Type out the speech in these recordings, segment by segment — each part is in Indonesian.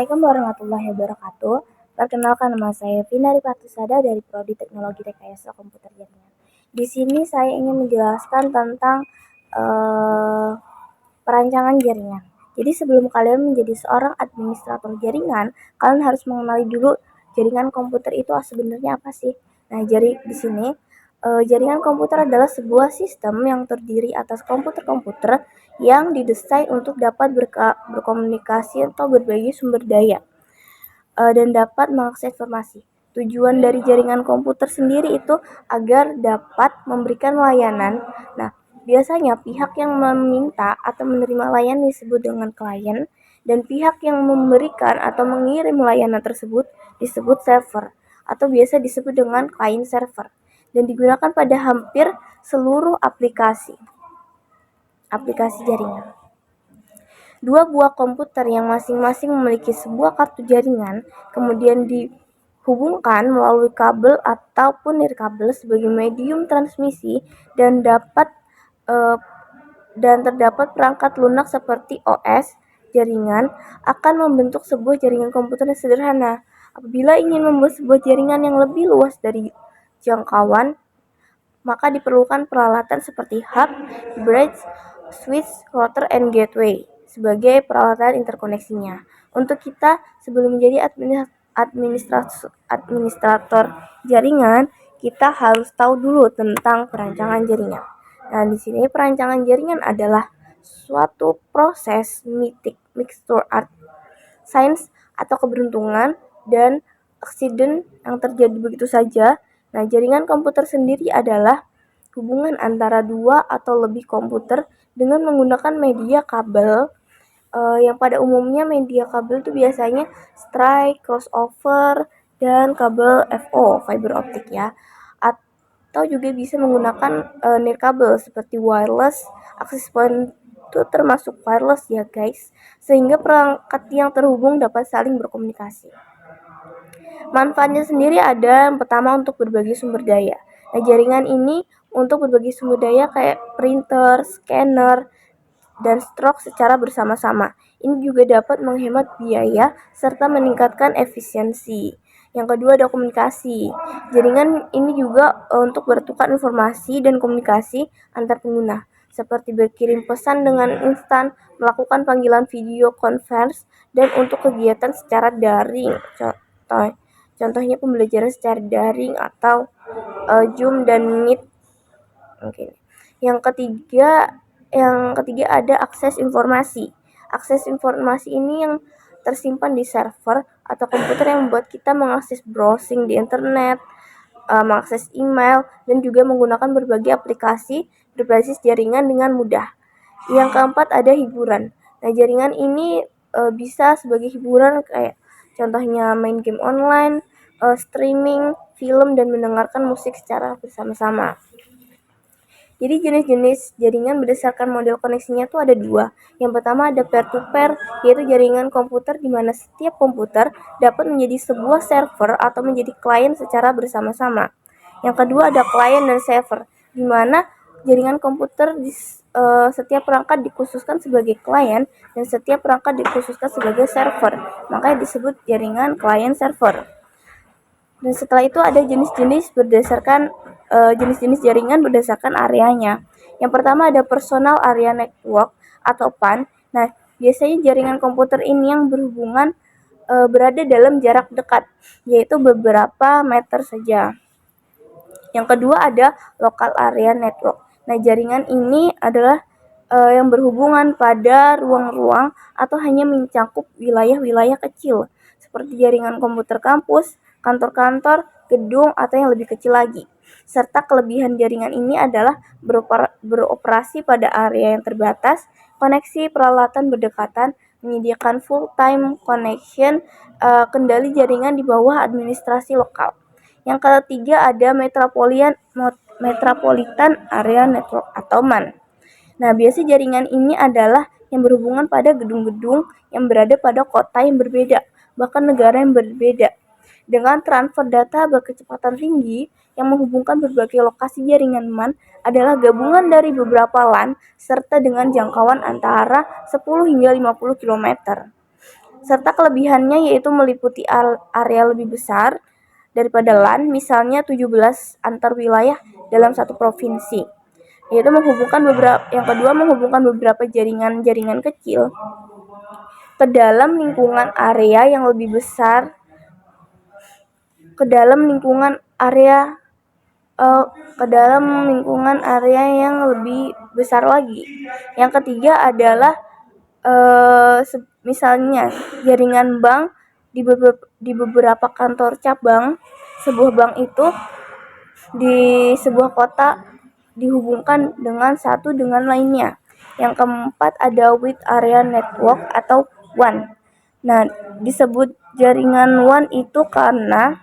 Assalamualaikum warahmatullahi wabarakatuh. Perkenalkan, nama saya Vina Ripatusada dari Prodi Teknologi Rekayasa Komputer Jaringan. Di sini saya ingin menjelaskan tentang perancangan jaringan. Jadi sebelum kalian menjadi seorang administrator jaringan, kalian harus mengenali dulu jaringan komputer itu sebenarnya apa sih. Nah, jadi di sini jaringan komputer adalah sebuah sistem yang terdiri atas komputer-komputer yang didesain untuk dapat berkomunikasi atau berbagi sumber daya dan dapat mengakses informasi. Tujuan dari jaringan komputer sendiri itu agar dapat memberikan layanan. Nah, biasanya pihak yang meminta atau menerima layanan disebut dengan klien, dan pihak yang memberikan atau mengirim layanan tersebut disebut server, atau biasa disebut dengan client server, dan digunakan pada hampir seluruh aplikasi jaringan. Dua buah komputer yang masing-masing memiliki sebuah kartu jaringan kemudian dihubungkan melalui kabel ataupun nirkabel sebagai medium transmisi dan terdapat perangkat lunak seperti OS jaringan akan membentuk sebuah jaringan komputer yang sederhana. Apabila ingin membuat sebuah jaringan yang lebih luas dari jangkauan, maka diperlukan peralatan seperti hub, bridge, switch, router, and gateway sebagai peralatan interkoneksinya. Untuk kita sebelum menjadi administrator jaringan, kita harus tahu dulu tentang perancangan jaringan. Nah, di sini perancangan jaringan adalah suatu proses mixture art science atau keberuntungan dan accident yang terjadi begitu saja. Nah, jaringan komputer sendiri adalah hubungan antara dua atau lebih komputer dengan menggunakan media kabel yang pada umumnya media kabel itu biasanya strike, crossover, dan kabel FO, fiber optik ya. Atau juga bisa menggunakan nirkabel seperti wireless, access point itu termasuk wireless ya guys, sehingga perangkat yang terhubung dapat saling berkomunikasi. Manfaatnya sendiri ada yang pertama untuk berbagi sumber daya. Nah, jaringan ini untuk berbagi sumber daya kayak printer, scanner, dan stroke secara bersama-sama. Ini juga dapat menghemat biaya serta meningkatkan efisiensi. Yang kedua ada komunikasi. Jaringan ini juga untuk bertukar informasi dan komunikasi antar pengguna, seperti berkirim pesan dengan instan, melakukan panggilan video conference, dan untuk kegiatan secara daring. Contohnya pembelajaran secara daring atau Zoom dan Meet. Oke. Yang ketiga ada akses informasi. Akses informasi ini yang tersimpan di server atau komputer yang membuat kita mengakses browsing di internet, mengakses email, dan juga menggunakan berbagai aplikasi berbasis jaringan dengan mudah. Yang keempat ada hiburan. Nah, jaringan ini bisa sebagai hiburan kayak contohnya main game online, streaming, film, dan mendengarkan musik secara bersama-sama. Jadi jenis-jenis jaringan berdasarkan model koneksinya tuh ada dua. Yang pertama ada peer-to-peer, yaitu jaringan komputer di mana setiap komputer dapat menjadi sebuah server atau menjadi klien secara bersama-sama. Yang kedua ada client dan server, di mana jaringan komputer setiap perangkat dikhususkan sebagai klien dan setiap perangkat dikhususkan sebagai server. Makanya disebut jaringan client server. Dan setelah itu ada jenis-jenis jaringan berdasarkan areanya. Yang pertama ada personal area network atau PAN. Nah, biasanya jaringan komputer ini yang berada dalam jarak dekat, yaitu beberapa meter saja. Yang kedua ada local area network. Nah, jaringan ini adalah yang berhubungan pada ruang-ruang atau hanya mencakup wilayah-wilayah kecil, seperti jaringan komputer kampus, kantor-kantor, gedung, atau yang lebih kecil lagi. Serta kelebihan jaringan ini adalah beroperasi pada area yang terbatas, koneksi peralatan berdekatan, menyediakan full-time connection, kendali jaringan di bawah administrasi lokal. Yang ketiga ada Metropolitan Area Network atau MAN. Nah, biasa jaringan ini adalah yang berhubungan pada gedung-gedung yang berada pada kota yang berbeda, bahkan negara yang berbeda. Dengan transfer data berkecepatan tinggi yang menghubungkan berbagai lokasi, jaringan MAN adalah gabungan dari beberapa LAN serta dengan jangkauan antara 10 hingga 50 km. serta kelebihannya yaitu meliputi area lebih besar daripada LAN, misalnya 17 antar wilayah dalam satu provinsi. Yaitu yang kedua menghubungkan beberapa jaringan-jaringan kecil ke dalam lingkungan area yang lebih besar, yang lebih besar lagi. Yang ketiga adalah misalnya jaringan bank di beberapa kantor cabang sebuah bank itu di sebuah kota dihubungkan dengan satu dengan lainnya. Yang keempat ada wide area network atau WAN. Nah, disebut jaringan WAN itu karena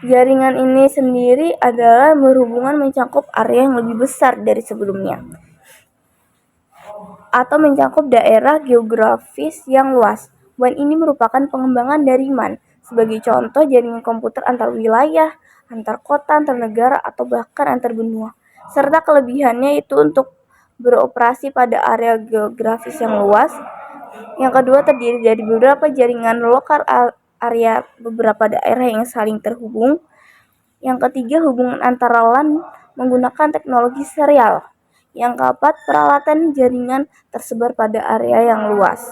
jaringan ini sendiri adalah berhubungan mencakup area yang lebih besar dari sebelumnya atau mencakup daerah geografis yang luas. WAN ini merupakan pengembangan dari MAN. Sebagai contoh, jaringan komputer antar wilayah, antar kota, antar negara, atau bahkan antar benua. Serta kelebihannya itu untuk beroperasi pada area geografis yang luas. Yang kedua terdiri dari beberapa jaringan lokal area beberapa daerah yang saling terhubung. Yang ketiga hubungan antara LAN menggunakan teknologi serial. Yang keempat peralatan jaringan tersebar pada area yang luas.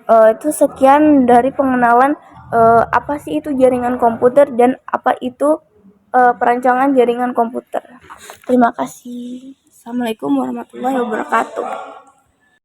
Itu sekian dari pengenalan apa sih itu jaringan komputer dan apa itu perancangan jaringan komputer. Terima kasih. Assalamualaikum warahmatullahi wabarakatuh.